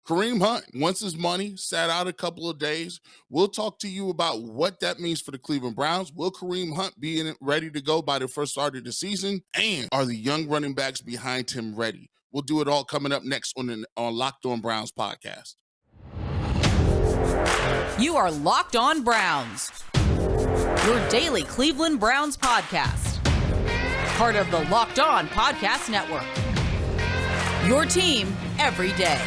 Kareem Hunt wants his money, sat out a couple of days. We'll talk to you about what that means for the Cleveland Browns. Will Kareem Hunt be ready to go by the first start of the season? And are the young running backs behind him ready? We'll do it all coming up next on Locked On Browns podcast. You are Locked On Browns, your daily Cleveland Browns podcast. Part of the Locked On Podcast Network. Your team every day.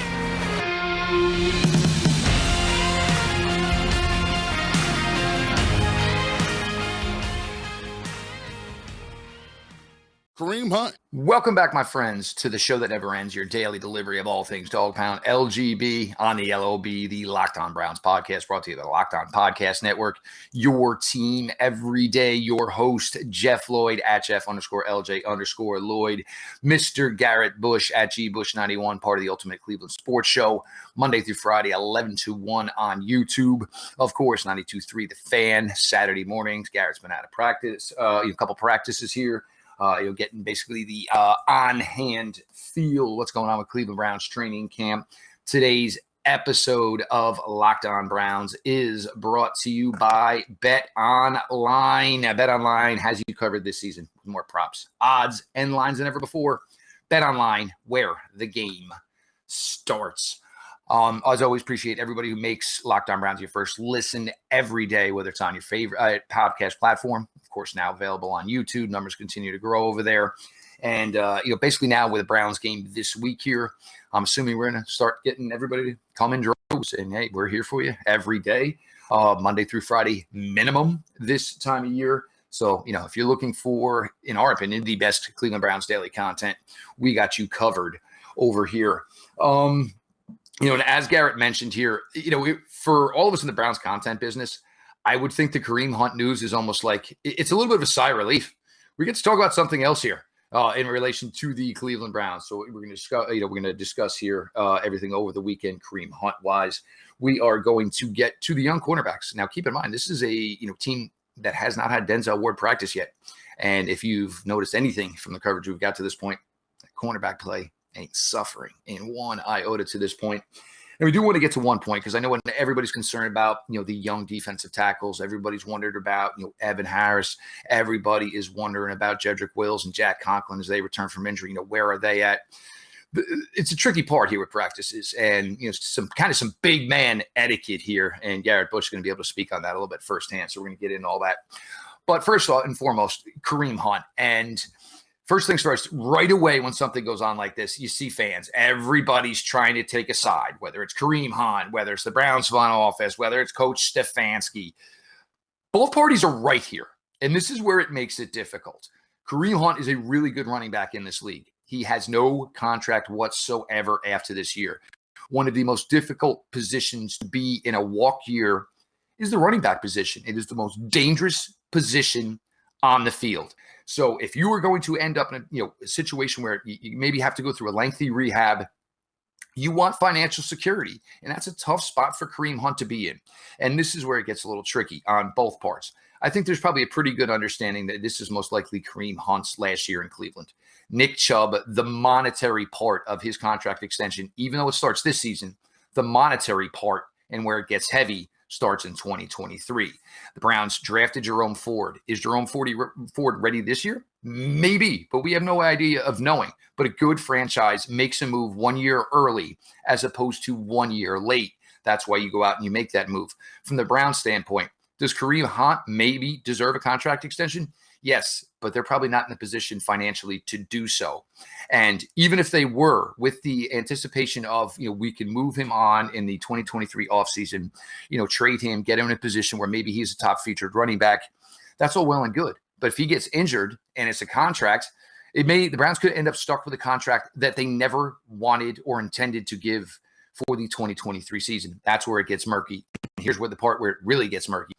Kareem Hunt. Welcome back, my friends, to the show that never ends, your daily delivery of all things Dog Pound, LGB on the LOB, the Locked On Browns podcast, brought to you by the Locked On Podcast Network. Your team every day, your host, Jeff Lloyd, at Jeff_LJ_Lloyd, Mr. Garrett Bush, at GBush91, part of the Ultimate Cleveland Sports Show, Monday through Friday, 11 to 1 on YouTube. Of course, 92.3 The Fan, Saturday mornings. Garrett's been out of practice, a couple practices here. Getting basically the on-hand feel what's going on with Cleveland Browns training camp. Today's episode of Locked On Browns is brought to you by Bet Online. Now, Bet Online has you covered this season with more props, odds, and lines than ever before. Bet Online, where the game starts. As always, appreciate everybody who makes Locked On Browns your first listen every day, whether it's on your favorite podcast platform. Of course, now available on YouTube. Numbers continue to grow over there. And, basically now with the Browns game this week here, I'm assuming we're going to start getting everybody to come in droves. And, hey, we're here for you every day, Monday through Friday minimum this time of year. So, if you're looking for, in our opinion, the best Cleveland Browns daily content, we got you covered over here. And as Garrett mentioned here, for all of us in the Browns content business, I would think the Kareem Hunt news is almost like it's a little bit of a sigh of relief. We get to talk about something else here in relation to the Cleveland Browns. So we're going to discuss here everything over the weekend, Kareem Hunt wise. We are going to get to the young cornerbacks. Now, keep in mind, this is a team that has not had Denzel Ward practice yet. And if you've noticed anything from the coverage we've got to this point, cornerback play ain't suffering in one iota to this point. And we do want to get to one point because I know when everybody's concerned about, the young defensive tackles, everybody's wondered about, Evan Harris. Everybody is wondering about Jedrick Wills and Jack Conklin as they return from injury. Where are they at? It's a tricky part here with practices and, some big man etiquette here. And Garrett Bush is going to be able to speak on that a little bit firsthand. So we're going to get into all that. But first and foremost, Kareem Hunt. And first things first, right away when something goes on like this, you see fans. Everybody's trying to take a side, whether it's Kareem Hunt, whether it's the Browns front office, whether it's Coach Stefanski. Both parties are right here, and this is where it makes it difficult. Kareem Hunt is a really good running back in this league. He has no contract whatsoever after this year. One of the most difficult positions to be in a walk year is the running back position. It is the most dangerous position on the field. So if you are going to end up in a situation where you maybe have to go through a lengthy rehab, you want financial security. And that's a tough spot for Kareem Hunt to be in. And this is where it gets a little tricky on both parts. I think there's probably a pretty good understanding that this is most likely Kareem Hunt's last year in Cleveland. Nick Chubb, the monetary part of his contract extension, even though it starts this season, the monetary part and where it gets heavy starts in 2023. The Browns drafted Jerome Ford. Is Jerome Ford ready this year? Maybe, but we have no idea of knowing. But a good franchise makes a move 1 year early as opposed to 1 year late. That's why you go out and you make that move. From the Browns standpoint, does Kareem Hunt maybe deserve a contract extension? Yes, but they're probably not in a position financially to do so. And even if they were, with the anticipation of, we can move him on in the 2023 offseason, trade him, get him in a position where maybe he's a top featured running back, that's all well and good. But if he gets injured and it's a contract, the Browns could end up stuck with a contract that they never wanted or intended to give for the 2023 season. That's where it gets murky. Here's where the part where it really gets murky.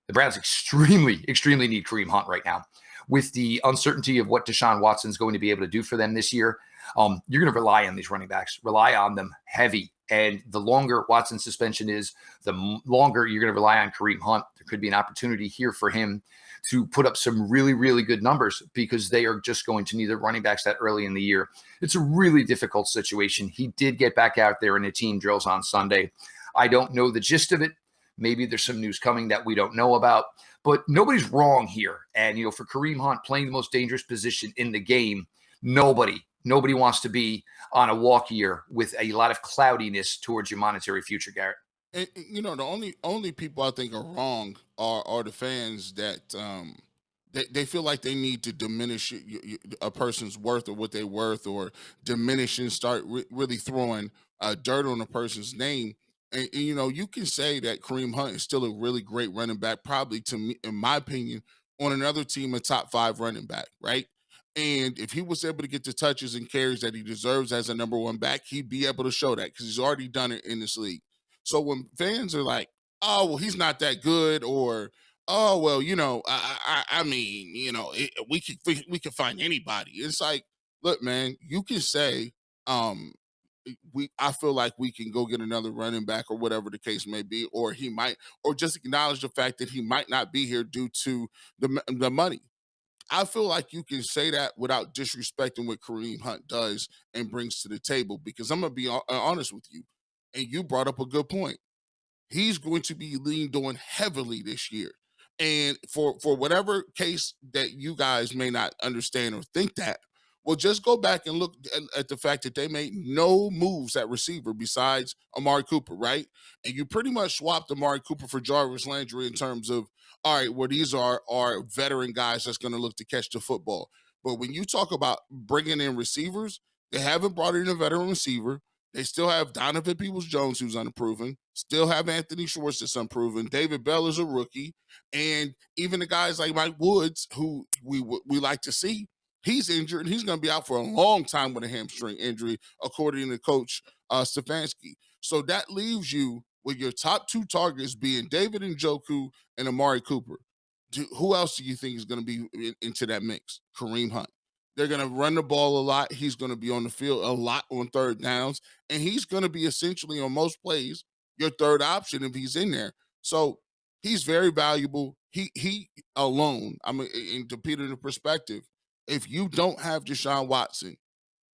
The Browns extremely, extremely need Kareem Hunt right now. With the uncertainty of what Deshaun Watson's going to be able to do for them this year, You're going to rely on these running backs, rely on them heavy. And the longer Watson's suspension is, the longer you're going to rely on Kareem Hunt. There could be an opportunity here for him to put up some really, really good numbers because they are just going to need the running backs that early in the year. It's a really difficult situation. He did get back out there in the team drills on Sunday. I don't know the gist of it. Maybe there's some news coming that we don't know about, but nobody's wrong here. And, for Kareem Hunt playing the most dangerous position in the game, nobody wants to be on a walk year with a lot of cloudiness towards your monetary future, Garrett. And the only people I think are wrong are the fans that they feel like they need to diminish a person's worth or what they're worth, or diminish and start really throwing dirt on a person's name. And you can say that Kareem Hunt is still a really great running back, probably, to me, in my opinion, on another team, a top 5 running back, right? And if he was able to get the touches and carries that he deserves as a number 1 back, he'd be able to show that because he's already done it in this league. So when fans are like, "Oh, well, he's not that good," or "Oh, well, I mean, we could find anybody," it's like, look, man, you can say, I feel like we can go get another running back or whatever the case may be, or he might, or just acknowledge the fact that he might not be here due to the money. I feel like you can say that without disrespecting what Kareem Hunt does and brings to the table, because I'm gonna be honest with you, and you brought up a good point. He's going to be leaned on heavily this year. And for whatever case that you guys may not understand or think that, well, just go back and look at the fact that they made no moves at receiver besides Amari Cooper, right? And you pretty much swapped Amari Cooper for Jarvis Landry in terms of, all right, well, these are veteran guys that's going to look to catch the football. But when you talk about bringing in receivers, they haven't brought in a veteran receiver. They still have Donovan Peoples-Jones, who's unproven. Still have Anthony Schwartz, that's unproven. David Bell is a rookie. And even the guys like Mike Woods, who we like to see, he's injured, and he's going to be out for a long time with a hamstring injury, according to Coach Stefanski. So that leaves you with your top 2 targets being David Njoku and Amari Cooper. Who else do you think is going to be into that mix? Kareem Hunt. They're going to run the ball a lot. He's going to be on the field a lot on third downs, and he's going to be essentially on most plays your third option if he's in there. So he's very valuable. He alone, I mean, and to put it in perspective, if you don't have Deshaun Watson,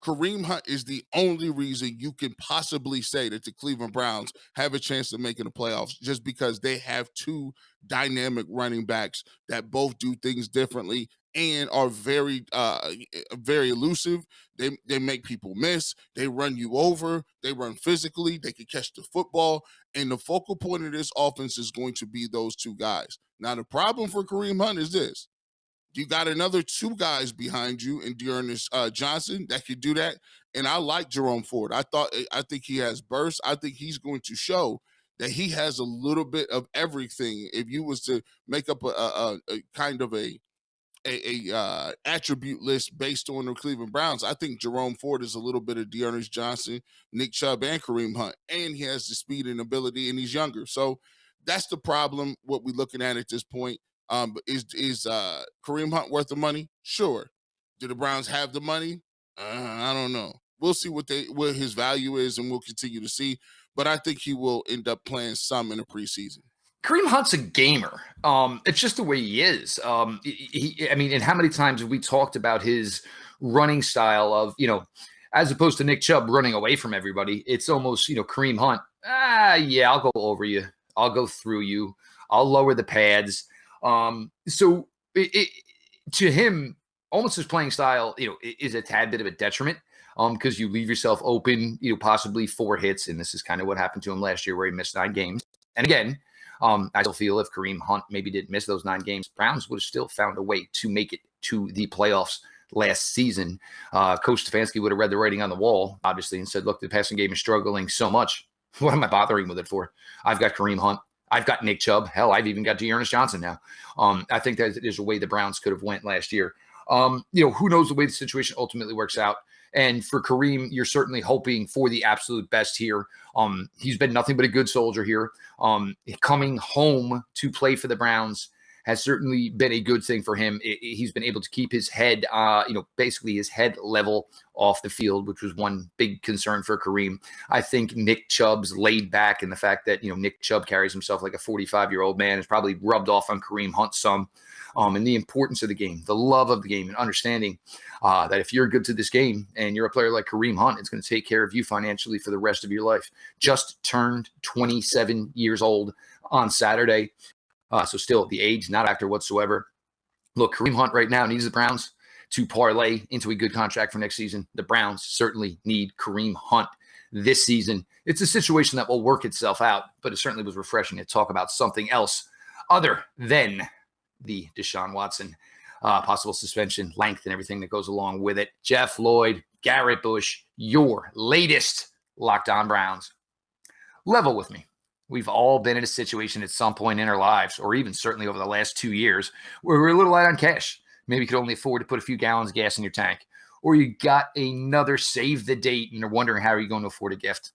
Kareem Hunt is the only reason you can possibly say that the Cleveland Browns have a chance of making the playoffs, just because they have 2 dynamic running backs that both do things differently and are very elusive. They make people miss. They run you over. They run physically. They can catch the football. And the focal point of this offense is going to be those 2 guys. Now, the problem for Kareem Hunt is this. You got another 2 guys behind you in Dearness Johnson that could do that. And I like Jerome Ford. I think he has burst. I think he's going to show that he has a little bit of everything. If you was to make up a kind of a attribute list based on the Cleveland Browns, I think Jerome Ford is a little bit of Dearness Johnson, Nick Chubb, and Kareem Hunt. And he has the speed and ability, and he's younger. So that's the problem, what we're looking at this point. Is Kareem Hunt worth the money? Sure. Do the Browns have the money? I don't know. We'll see what his value is, and we'll continue to see. But I think he will end up playing some in the preseason. Kareem Hunt's a gamer. It's just the way he is. And how many times have we talked about his running style of, as opposed to Nick Chubb running away from everybody? It's almost, Kareem Hunt. Yeah, I'll go over you. I'll go through you. I'll lower the pads. So to him, almost his playing style, is a tad bit of a detriment, because you leave yourself open, possibly 4 hits. And this is kind of what happened to him last year, where he missed 9 games. And again, I still feel if Kareem Hunt maybe didn't miss those 9 games, Browns would have still found a way to make it to the playoffs last season. Coach Stefanski would have read the writing on the wall, obviously, and said, look, the passing game is struggling so much. What am I bothering with it for? I've got Kareem Hunt. I've got Nick Chubb. Hell, I've even got Dearness Johnson now. I think that there's a way the Browns could have went last year. Who knows the way the situation ultimately works out. And for Kareem, you're certainly hoping for the absolute best here. He's been nothing but a good soldier here. Coming home to play for the Browns has certainly been a good thing for him. He's been able to keep his head, basically his head level off the field, which was one big concern for Kareem. I think Nick Chubb's laid back, and the fact that, Nick Chubb carries himself like a 45-year-old man has probably rubbed off on Kareem Hunt some. And the importance of the game, the love of the game, and understanding that if you're good to this game and you're a player like Kareem Hunt, it's going to take care of you financially for the rest of your life. Just turned 27 years old on Saturday. So still at the age, not actor whatsoever. Look, Kareem Hunt right now needs the Browns to parlay into a good contract for next season. The Browns certainly need Kareem Hunt this season. It's a situation that will work itself out, but it certainly was refreshing to talk about something else other than the Deshaun Watson possible suspension, length, and everything that goes along with it. Jeff, Lloyd, Garrett Bush, your latest Locked On Browns. Level with me. We've all been in a situation at some point in our lives, or even certainly over the last 2 years, where we're a little light on cash. Maybe you could only afford to put a few gallons of gas in your tank, or you got another save the date and you're wondering how are you going to afford a gift.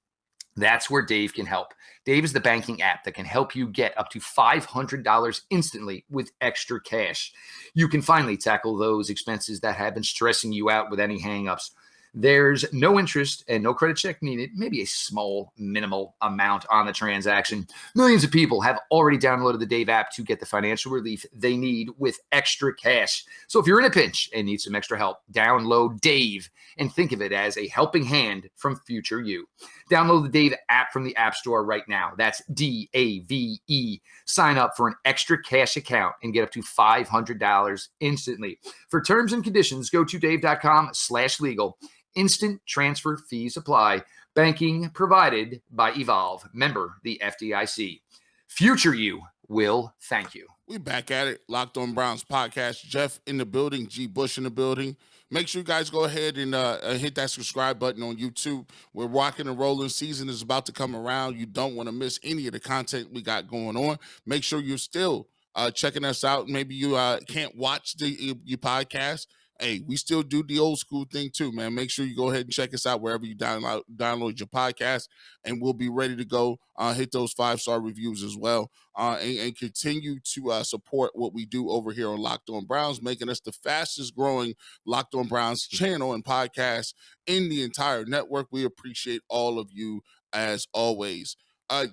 That's where Dave can help. Dave is the banking app that can help you get up to $500 instantly with extra cash. You can finally tackle those expenses that have been stressing you out with any hangups. There's no interest and no credit check needed, maybe a small, minimal amount on the transaction. Millions of people have already downloaded the Dave app to get the financial relief they need with extra cash. So if you're in a pinch and need some extra help, download Dave and think of it as a helping hand from future you. Download the Dave app from the App Store right now. That's DAVE. Sign up for an extra cash account and get up to $500 instantly. For terms and conditions, go to dave.com/legal. Instant transfer fees apply. Banking provided by Evolve. Member the FDIC. Future you will thank you. We back at it. Locked On Browns podcast. Jeff in the building. G. Bush in the building. Make sure you guys go ahead and hit that subscribe button on YouTube. We're rocking and rolling. Season is about to come around. You don't want to miss any of the content we got going on. Make sure you're still checking us out. Maybe you can't watch your podcast. Hey, we still do the old school thing too, man. Make sure you go ahead and check us out wherever you download your podcast, and we'll be ready to go hit those 5-star reviews as well, and continue to support what we do over here on Locked On Browns, making us the fastest growing Locked On Browns channel and podcast in the entire network. We appreciate all of you as always.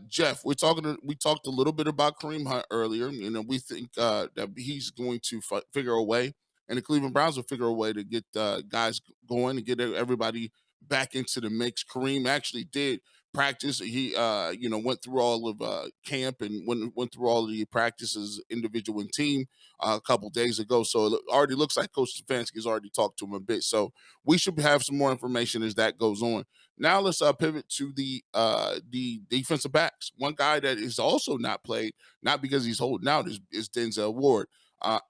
Jeff, we talked a little bit about Kareem Hunt earlier. We think that he's going to figure a way. And the Cleveland Browns will figure a way to get guys going and get everybody back into the mix. Kareem actually did practice. He, went through all of camp and went through all of the practices, individual and team, a couple days ago. So it already looks like Coach Stefanski has already talked to him a bit. So we should have some more information as that goes on. Now let's pivot to the defensive backs. One guy that is also not played, not because he's holding out, is Denzel Ward.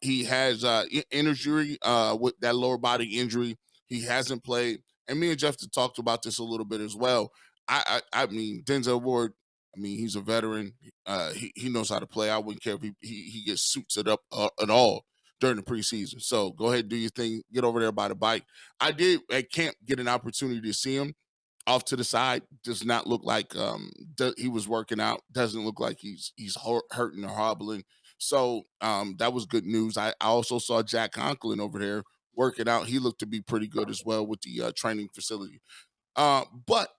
He has injury with that lower body injury. He hasn't played. And me and Jeff talked about this a little bit as well. I mean, Denzel Ward, he's a veteran. He knows how to play. I wouldn't care if he gets suits it up at all during the preseason. So go ahead, do your thing. Get over there by the bike. I did at camp get an opportunity to see him off to the side. Does not look like he was working out. Doesn't look like he's hurting or hobbling. So that was good news. I also saw Jack Conklin over there working out. He looked to be pretty good as well with the training facility. But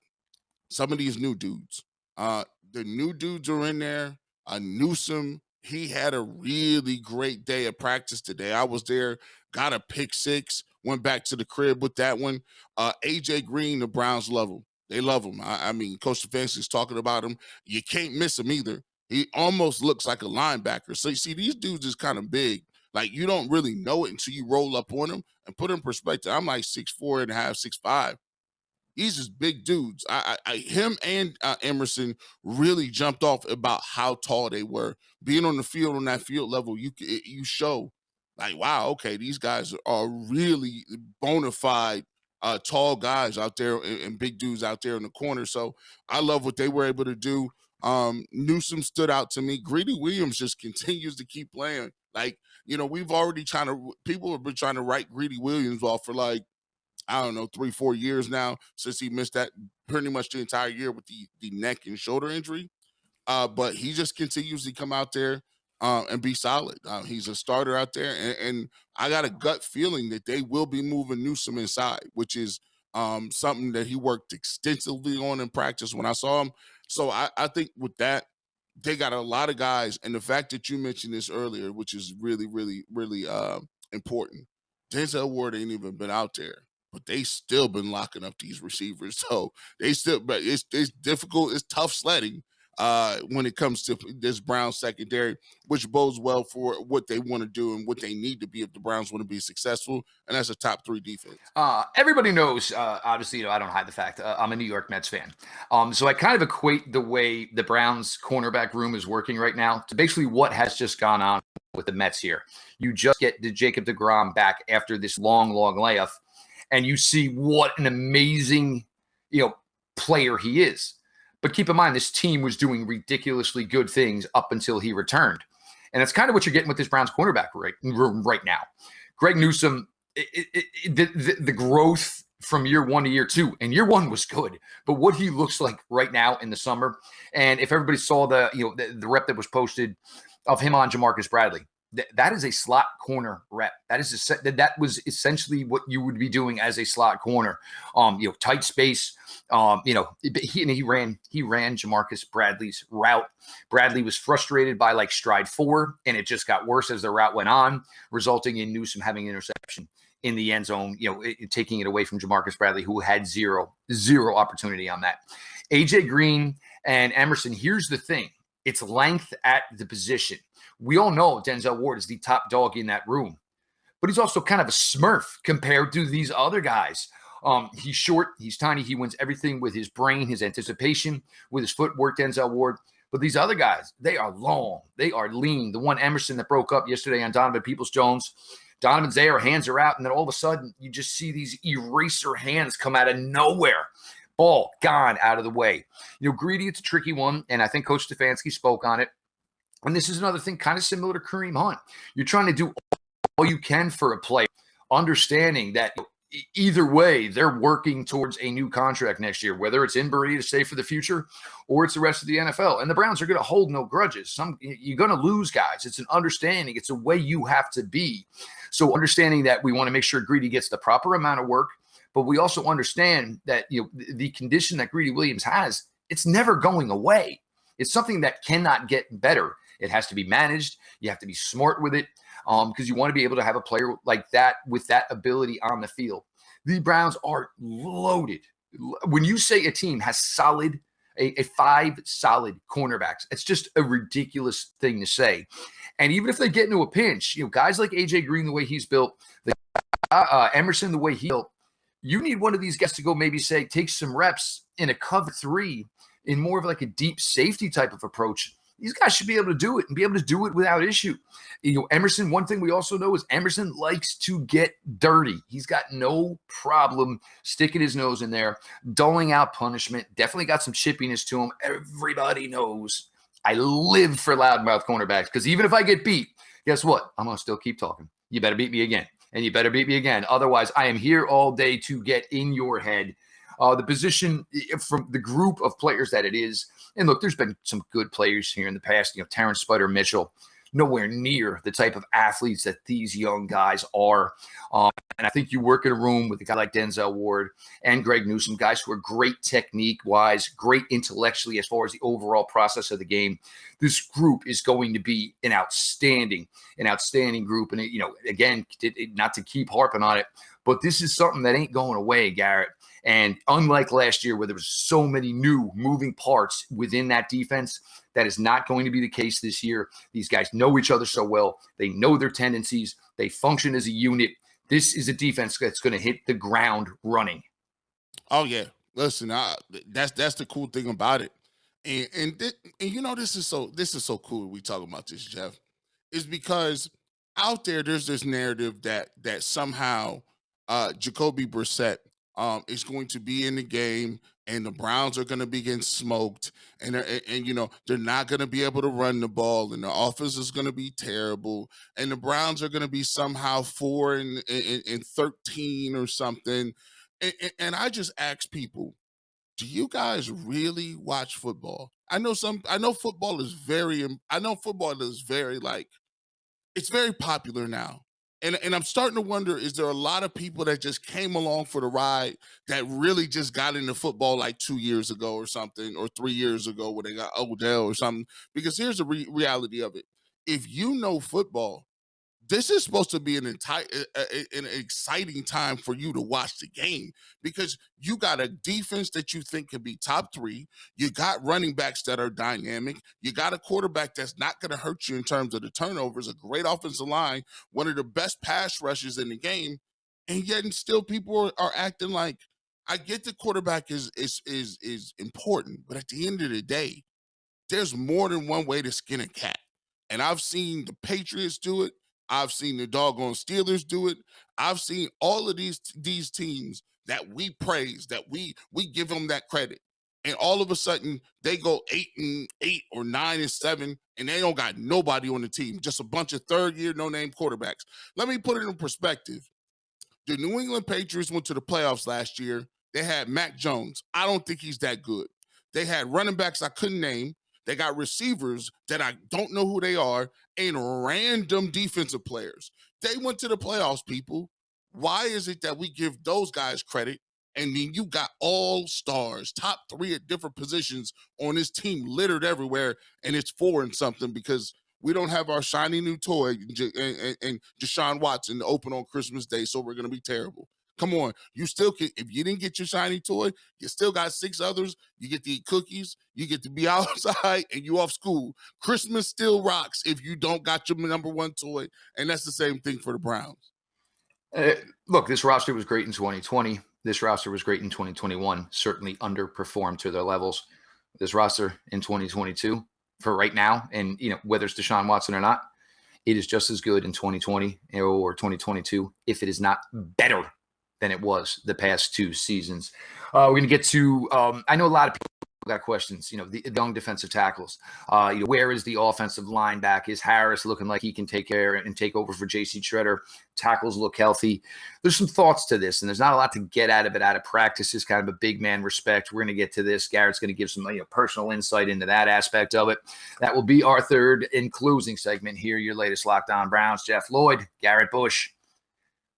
some of these new dudes, the new dudes are in there. Newsome, he had a really great day of practice today. I was there, got a pick 6, went back to the crib with that one. AJ Green, the Browns love him. They love him. Coach Stefanski's talking about him. You can't miss him either. He almost looks like a linebacker. So you see, these dudes is kind of big. Like, you don't really know it until you roll up on him and put in perspective. I'm like 6'4.5", 6'5". These is big dudes. Him and Emerson really jumped off about how tall they were. Being on the field, on that field level, you show like, wow, okay, these guys are really bona fide tall guys out there and big dudes out there in the corner. So I love what they were able to do. Newsome stood out to me. Greedy Williams just continues to keep playing. Like, people have been trying to write Greedy Williams off for like, I don't know, 3-4 years now since he missed that pretty much the entire year with the neck and shoulder injury. But he just continues to come out there, and be solid. He's a starter out there, and I got a gut feeling that they will be moving Newsome inside, which is something that he worked extensively on in practice when I saw him. So I think with that, they got a lot of guys, and the fact that you mentioned this earlier, which is really, really, really important. Denzel Ward ain't even been out there, but they still been locking up these receivers. So they still, but it's difficult. It's tough sledding when it comes to this Browns secondary, which bodes well for what they want to do and what they need to be if the Browns want to be successful. And that's a top 3 defense. Everybody knows, obviously, I don't hide the fact I'm a New York Mets fan. So I kind of equate the way the Browns cornerback room is working right now to basically what has just gone on with the Mets here. You just get the Jacob deGrom back after this long layoff, and you see what an amazing, player he is. But keep in mind, this team was doing ridiculously good things up until he returned. And that's kind of what you're getting with this Browns cornerback right now. Greg Newsome, the growth from year 1 to year 2, and year 1 was good, but what he looks like right now in the summer, and if everybody saw the rep that was posted of him on Jamarcus Bradley, that is a slot corner rep. That was essentially what you would be doing as a slot corner. Tight space. He ran Jamarcus Bradley's route. Bradley was frustrated by like stride 4, and it just got worse as the route went on, resulting in Newsome having an interception in the end zone, taking it away from Jamarcus Bradley, who had zero opportunity on that. AJ Green and Emerson, here's the thing. It's length at the position. We all know Denzel Ward is the top dog in that room, but he's also kind of a smurf compared to these other guys. He's short, he's tiny, he wins everything with his brain, his anticipation, with his footwork, Denzel Ward. But these other guys, they are long, they are lean. The one Emerson that broke up yesterday on Donovan Peoples-Jones, Donovan's there, hands are out, and then all of a sudden you just see these eraser hands come out of nowhere. Ball gone out of the way. Greedy, it's a tricky one, and I think Coach Stefanski spoke on it. And this is another thing kind of similar to Kareem Hunt. You're trying to do all you can for a player, understanding that either way, they're working towards a new contract next year, whether it's in Brady to stay for the future or it's the rest of the NFL. And the Browns are going to hold no grudges. You're going to lose guys. It's an understanding. It's a way you have to be. So understanding that we want to make sure Greedy gets the proper amount of work, but we also understand that the condition that Greedy Williams has, it's never going away. It's something that cannot get better. It has to be managed. You have to be smart with it because you want to be able to have a player like that with that ability on the field. The Browns are loaded. When you say a team has a 5 solid cornerbacks, it's just a ridiculous thing to say. And even if they get into a pinch, guys like AJ Green, the way he's built, Emerson, the way he built, you need one of these guys to go maybe say take some reps in a cover 3 in more of like a deep safety type of approach. These guys should be able to do it and be able to do it without issue. Emerson, one thing we also know is Emerson likes to get dirty. He's got no problem sticking his nose in there, doling out punishment, definitely got some chippiness to him. Everybody knows I live for loudmouth cornerbacks because even if I get beat, guess what? I'm going to still keep talking. You better beat me again, and you better beat me again. Otherwise, I am here all day to get in your head. The position from the group of players that it is. And look, there's been some good players here in the past, Terrence Spider Mitchell, nowhere near the type of athletes that these young guys are. And I think you work in a room with a guy like Denzel Ward and Greg Newsome, guys who are great technique-wise, great intellectually as far as the overall process of the game. This group is going to be an outstanding group. And, again, not to keep harping on it, but this is something that ain't going away, Garrett. And unlike last year where there was so many new moving parts within that defense, that is not going to be the case this year. These guys know each other so well. They know their tendencies. They function as a unit. This is a defense that's going to hit the ground running. Oh, yeah. Listen, that's the cool thing about it. And this is so cool we talk about this, Jeff, is because out there's this narrative that somehow Jacoby Brissett is going to be in the game and the Browns are going to be getting smoked and they're not going to be able to run the ball and the offense is going to be terrible and the Browns are going to be somehow 4-13 or something. And I just ask people, do you guys really watch football? I know football is very like, it's very popular now. And I'm starting to wonder, is there a lot of people that just came along for the ride that really just got into football like 2 years ago or something, or 3 years ago when they got Odell or something? Because here's the reality of it. If you know football, this is supposed to be an exciting time for you to watch the game, because you got a defense that you think can be top 3. You got running backs that are dynamic. You got a quarterback that's not going to hurt you in terms of the turnovers, a great offensive line, one of the best pass rushes in the game. And yet and still people are acting like, I get the quarterback is important, but at the end of the day, there's more than one way to skin a cat. And I've seen the Patriots do it. I've seen the doggone Steelers do it. I've seen all of these teams that we praise, that we give them that credit. And all of a sudden they go 8-8 or 9-7, and they don't got nobody on the team, just a bunch of third-year no-name quarterbacks. Let me put it in perspective. The New England Patriots went to the playoffs last year. They had Mac Jones. I don't think he's that good. They had running backs I couldn't name. They got receivers that I don't know who they are, and random defensive players. They went to the playoffs, people. Why is it that we give those guys credit, and then you got all stars, top 3 at different positions on this team littered everywhere, and it's 4 and something because we don't have our shiny new toy and Deshaun Watson to open on Christmas Day, so we're going to be terrible. Come on. You still can, if you didn't get your shiny toy, you still got 6 others. You get to eat cookies, you get to be outside, and you off school. Christmas still rocks if you don't got your number 1 toy, and that's the same thing for the Browns. Look, this roster was great in 2020. This roster was great in 2021, certainly underperformed to their levels. This roster in 2022, for right now, and whether it's Deshaun Watson or not, it is just as good in 2020 or 2022, if it is not better than it was the past 2 seasons. We're going to get to, I know a lot of people got questions, the young defensive tackles. Where is the offensive line back? Is Harris looking like he can take care and take over for J.C. Treader? Tackles look healthy. There's some thoughts to this, and there's not a lot to get out of it out of practice. It's kind of a big man respect. We're going to get to this. Garrett's going to give some personal insight into that aspect of it. That will be our third and closing segment here. Your latest Locked On Browns. Jeff Lloyd, Garrett Bush.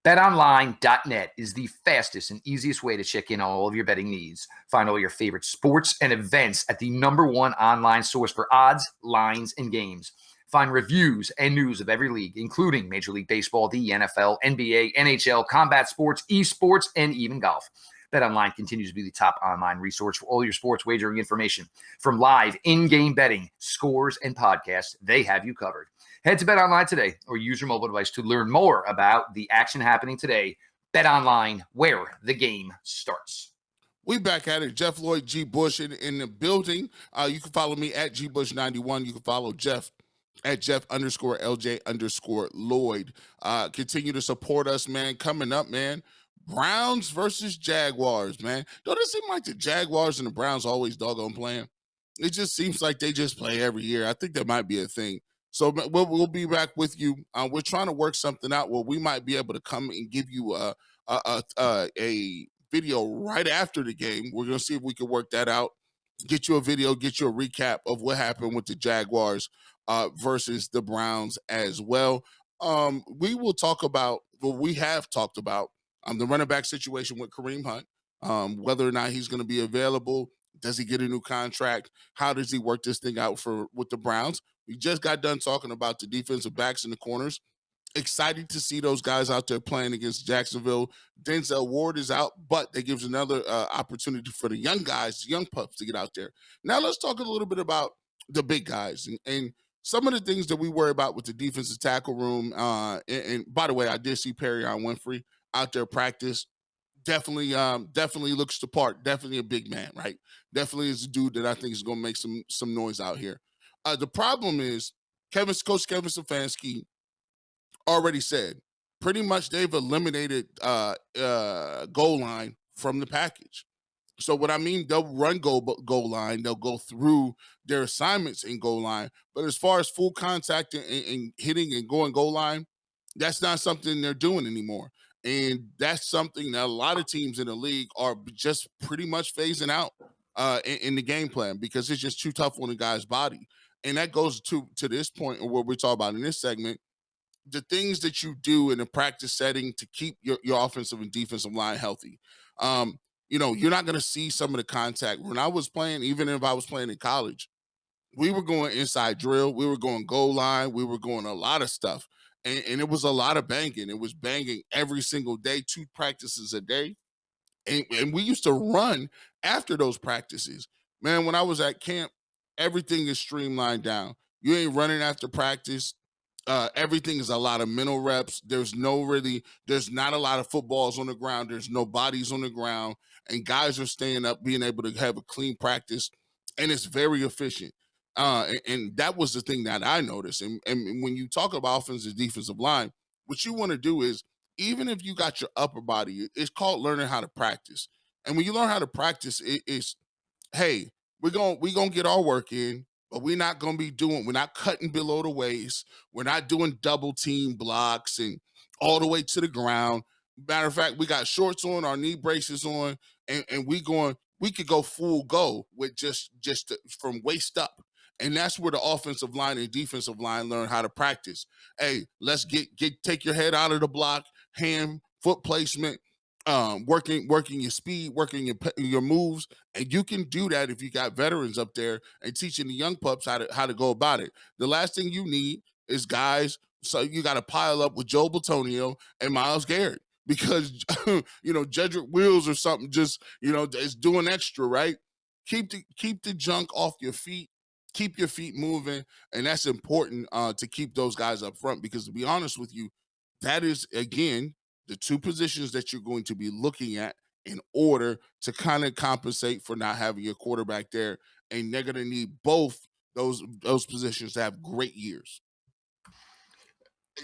BetOnline.net is the fastest and easiest way to check in on all of your betting needs. Find all your favorite sports and events at the #1 online source for odds, lines, and games. Find reviews and news of every league, including Major League Baseball, the NFL, NBA, NHL, combat sports, esports, and even golf. BetOnline continues to be the top online resource for all your sports wagering information. From live in-game betting, scores, and podcasts, they have you covered. Head to BetOnline today or use your mobile device to learn more about the action happening today. BetOnline, where the game starts. We back at it. Jeff Lloyd, G. Bush in the building. You can follow me at GBush91. You can follow Jeff at Jeff_LJ_Lloyd. Continue to support us, man. Coming up, man. Browns versus Jaguars, man. Don't it seem like the Jaguars and the Browns always doggone playing? It just seems like they just play every year. I think that might be a thing. So we'll be back with you. We're trying to work something out where we might be able to come and give you a video right after the game. We're going to see if we can work that out. Get you a video, get you a recap of what happened with the Jaguars versus the Browns as well. We will talk about what we have talked about, the running back situation with Kareem Hunt, whether or not he's going to be available. Does he get a new contract? How does he work this thing out with the Browns? We just got done talking about the defensive backs and the corners. Excited to see those guys out there playing against Jacksonville. Denzel Ward is out, but that gives another opportunity for the young guys, the young pups, to get out there. Now let's talk a little bit about the big guys and some of the things that we worry about with the defensive tackle room. And by the way, I did see Perrion Winfrey out there practice. Definitely looks the part. Definitely a big man, right? Definitely is a dude that I think is going to make some noise out here. The problem is Coach Kevin Stefanski already said pretty much they've eliminated goal line from the package. So what I mean, they'll run goal line, they'll go through their assignments in goal line, but as far as full contact and hitting and going goal line, that's not something they're doing anymore. And that's something that a lot of teams in the league are just pretty much phasing out. in the game plan because it's just too tough on the guy's body. And that goes to this point of what we're talking about in this segment, the things that you do in a practice setting to keep your offensive and defensive line healthy. You're not going to see some of the contact. When I was playing, even if I was playing in college, we were going inside drill, we were going goal line, we were going a lot of stuff. And it was a lot of banging. It was banging every single day, 2 practices a day. And we used to run after those practices. Man, when I was at camp, everything is streamlined down. You ain't running after practice. Everything is a lot of mental reps. There's not a lot of footballs on the ground. There's no bodies on the ground. And guys are staying up, being able to have a clean practice. And it's very efficient. And that was the thing that I noticed. And when you talk about offensive defensive line, what you want to do is, even if you got your upper body, it's called learning how to practice. And when you learn how to practice, it's, hey, we're gonna get our work in, but we're not cutting below the waist. We're not doing double team blocks and all the way to the ground. Matter of fact, we got shorts on, our knee braces on, and we could go full go with from waist up. And that's where the offensive line and defensive line learn how to practice. Hey, let's take your head out of the block, hand, foot placement, working your speed, working your moves, and you can do that if you got veterans up there and teaching the young pups how to go about it. The last thing you need is guys. So you got to pile up with Joe Batonio and Myles Garrett because Jedrick Wills or something just is doing extra, right? Keep the junk off your feet. Keep your feet moving, and that's important to keep those guys up front because, to be honest with you, that is, again, the 2 positions that you're going to be looking at in order to kind of compensate for not having your quarterback there, and they're going to need both those positions to have great years.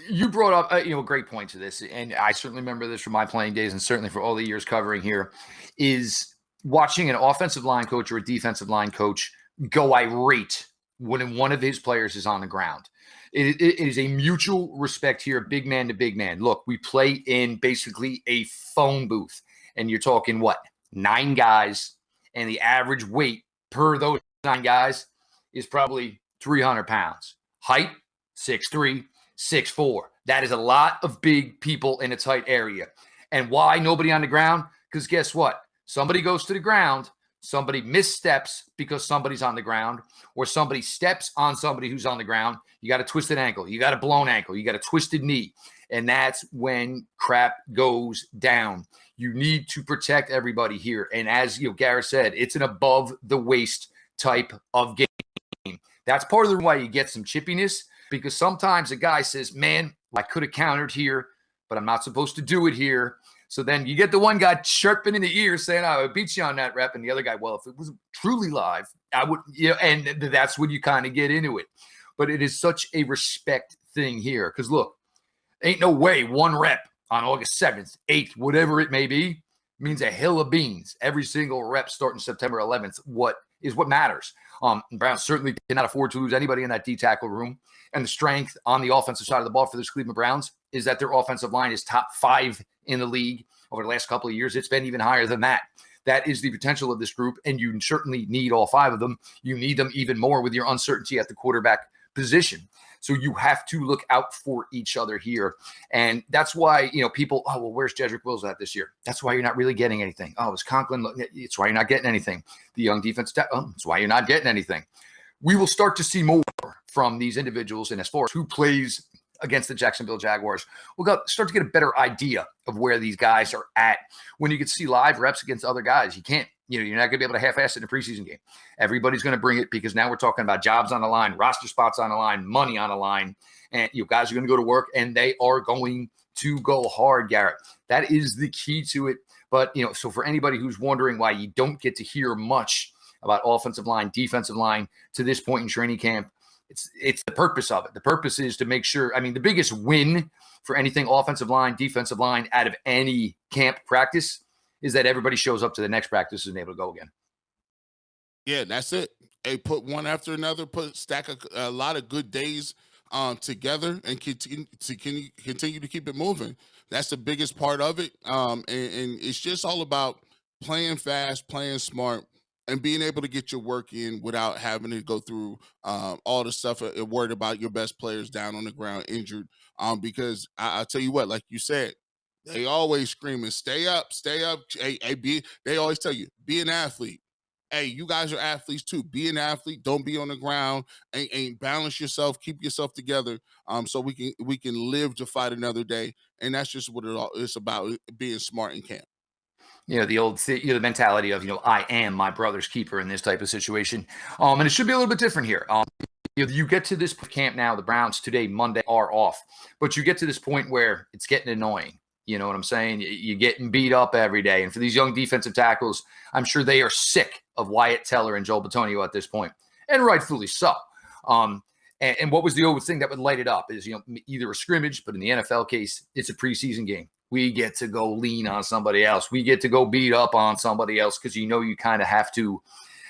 You brought up a great point to this, and I certainly remember this from my playing days, and certainly for all the years covering here, is watching an offensive line coach or a defensive line coach go irate when one of his players is on the ground. It is a mutual respect here, big man to big man. Look, we play in basically a phone booth, and you're talking 9 guys, and the average weight per those 9 guys is probably 300 pounds. Height, 6'3", 6'4". That is a lot of big people in a tight area. And why nobody on the ground? Because guess what? Somebody goes to the ground, somebody missteps because somebody's on the ground, or somebody steps on somebody who's on the ground. You got a twisted ankle, you got a blown ankle, you got a twisted knee. And that's when crap goes down. You need to protect everybody here. And as Garrett said, it's an above the waist type of game. That's part of the reason why you get some chippiness, because sometimes a guy says, man, I could have countered here, but I'm not supposed to do it here. So then you get the one guy chirping in the ear saying, I would beat you on that rep. And the other guy, well, if it was truly live, I would, and that's when you kind of get into it. But it is such a respect thing here. Because look, ain't no way 1 rep on August 7th, 8th, whatever it may be, means a hill of beans. Every single rep starting September 11th, what matters. Browns certainly cannot afford to lose anybody in that D-tackle room. And the strength on the offensive side of the ball for the Cleveland Browns is that their offensive line is top 5 in the league over the last couple of years. It's been even higher than that. That is the potential of this group, and you certainly need all 5 of them. You need them even more with your uncertainty at the quarterback position. So you have to look out for each other here. And that's why, people, oh, well, where's Jedrick Wills at this year? That's why you're not really getting anything. Oh, is Conklin? It's why you're not getting anything. The young defense, it's why you're not getting anything. We will start to see more from these individuals. And as far as who plays against the Jacksonville Jaguars, we'll start to get a better idea of where these guys are at. When you can see live reps against other guys, you can't, you're not going to be able to half-ass it in a preseason game. Everybody's going to bring it because now we're talking about jobs on the line, roster spots on the line, money on the line, and you guys are going to go to work, and they are going to go hard, Garrett. That is the key to it. But, so for anybody who's wondering why you don't get to hear much about offensive line, defensive line to this point in training camp, it's the purpose of it. The purpose is to make sure, the biggest win for anything offensive line, defensive line out of any camp practice is that everybody shows up to the next practice and able to go again. Yeah, that's it. Hey, put one after another, stack a lot of good days together and continue to keep it moving. That's the biggest part of it. And it's just all about playing fast, playing smart, and being able to get your work in without having to go through all the stuff and worried about your best players down on the ground injured. Because I'll tell you what, like you said, they always screaming, stay up, stay up. They always tell you, be an athlete. Hey, you guys are athletes too. Be an athlete. Don't be on the ground. And balance yourself. Keep yourself together. So we can live to fight another day. And that's just what it's about, being smart in camp. The mentality of, I am my brother's keeper in this type of situation. And it should be a little bit different here. You get to this camp now, the Browns today, Monday, are off, but you get to this point where it's getting annoying. You know what I'm saying? You're getting beat up every day. And for these young defensive tackles, I'm sure they are sick of Wyatt Teller and Joel Bitonio at this point, and rightfully so. And what was the old thing that would light it up is, either a scrimmage, but in the NFL case, it's a preseason game. We get to go lean on somebody else. We get to go beat up on somebody else because you kind of have to.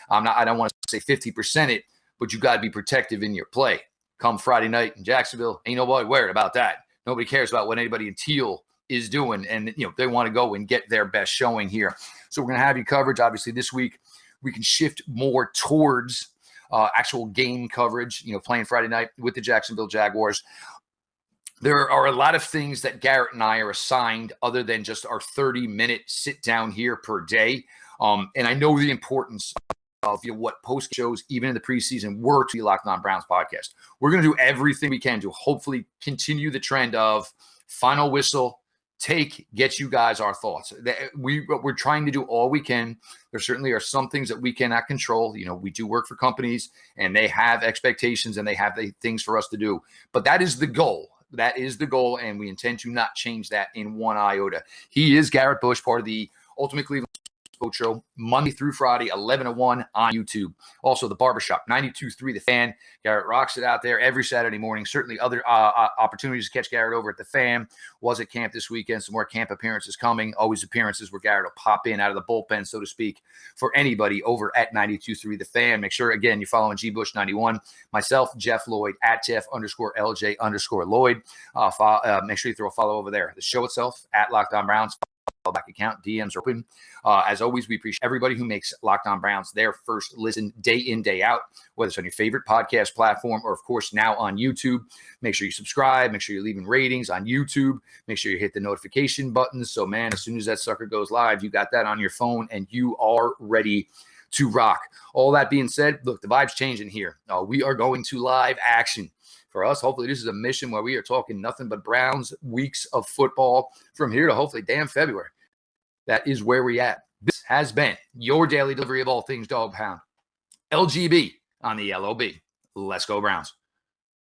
I don't want to say 50% it, but you got to be protective in your play. Come Friday night in Jacksonville, ain't nobody worried about that. Nobody cares about what anybody in teal is doing, and they want to go and get their best showing here. So we're going to have you coverage. Obviously, this week we can shift more towards actual game coverage. Playing Friday night with the Jacksonville Jaguars. There are a lot of things that Garrett and I are assigned other than just our 30-minute sit down here per day. And I know the importance of what post shows, even in the preseason, were to the Locked On Browns podcast. We're going to do everything we can to hopefully continue the trend of final whistle, get you guys our thoughts. We're trying to do all we can. There certainly are some things that we cannot control. We do work for companies, and they have expectations, and they have things for us to do. But that is the goal. That is the goal, and we intend to not change that in one iota. He is Garrett Bush, part of the Ultimate Cleveland Sports Show, Monday through Friday, 11 to 1 on YouTube. Also, the Barbershop, 92.3 The Fan. Garrett rocks it out there every Saturday morning. Certainly other opportunities to catch Garrett over at The Fan. Was at camp this weekend. Some more camp appearances coming. Always appearances where Garrett will pop in out of the bullpen, so to speak, for anybody over at 92.3 The Fan. Make sure, again, you're following GBush91. Myself, Jeff Lloyd, at Jeff_LJ_Lloyd. Make sure you throw a follow over there. The show itself, at Locked On Browns. Back account, DMs are open. As always, we appreciate everybody who makes Locked On Browns their first listen day in, day out, whether it's on your favorite podcast platform or, of course, now on YouTube. Make sure you subscribe. Make sure you're leaving ratings on YouTube. Make sure you hit the notification button. So, man, as soon as that sucker goes live, you got that on your phone and you are ready to rock. All that being said, look, the vibe's changing here. We are going to live action. For us, hopefully this is a mission where we are talking nothing but Browns weeks of football from here to hopefully damn February. That is where we at. This has been your daily delivery of all things Dog Pound. LGB on the LOB. Let's go Browns.